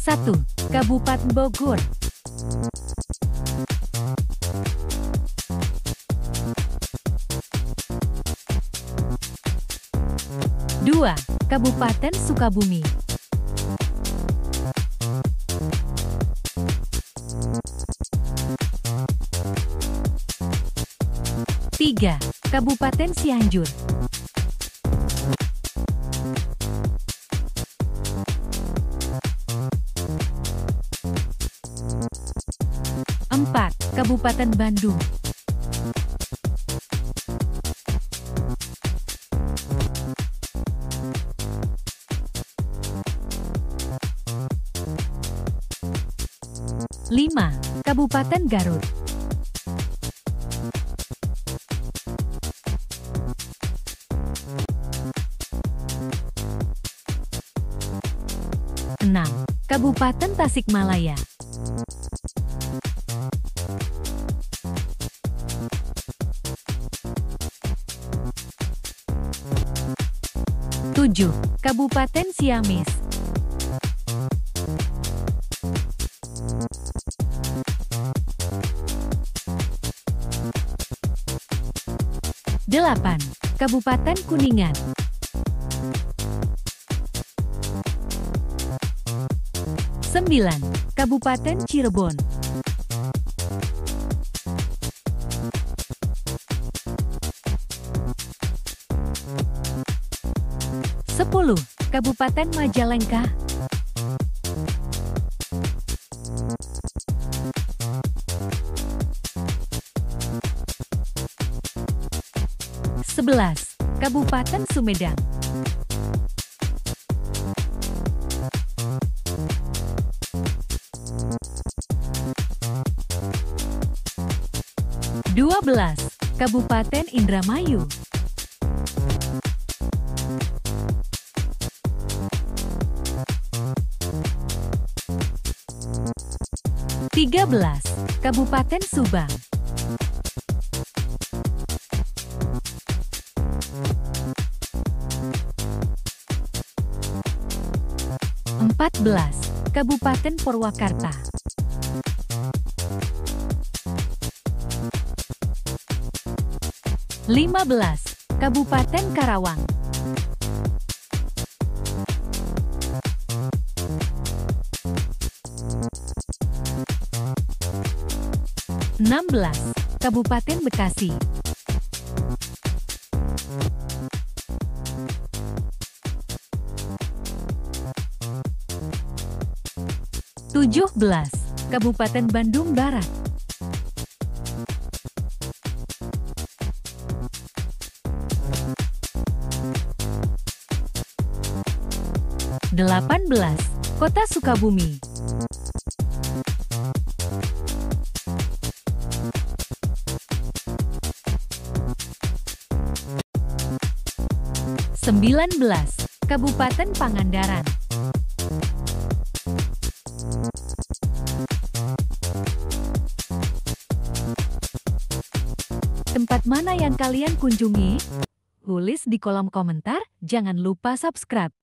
1. Kabupaten Bogor. 2. Kabupaten Sukabumi. 3. Kabupaten Cianjur. 4. Kabupaten Bandung. 5. Kabupaten Garut. 6. Kabupaten Tasikmalaya. 7. Kabupaten Ciamis. 8. Kabupaten Kuningan. 9. Kabupaten Cirebon. 10. Kabupaten Majalengka. 11. Kabupaten Sumedang. 12. Kabupaten Indramayu. 13. Kabupaten Subang. 14. Kabupaten Purwakarta. 15. Kabupaten Karawang. 16. Kabupaten Bekasi. 17. Kabupaten Bandung Barat. 18. Kota Sukabumi. 19. Kabupaten Pangandaran. 4. Tempat mana yang kalian kunjungi? Tulis di kolom komentar, jangan lupa subscribe.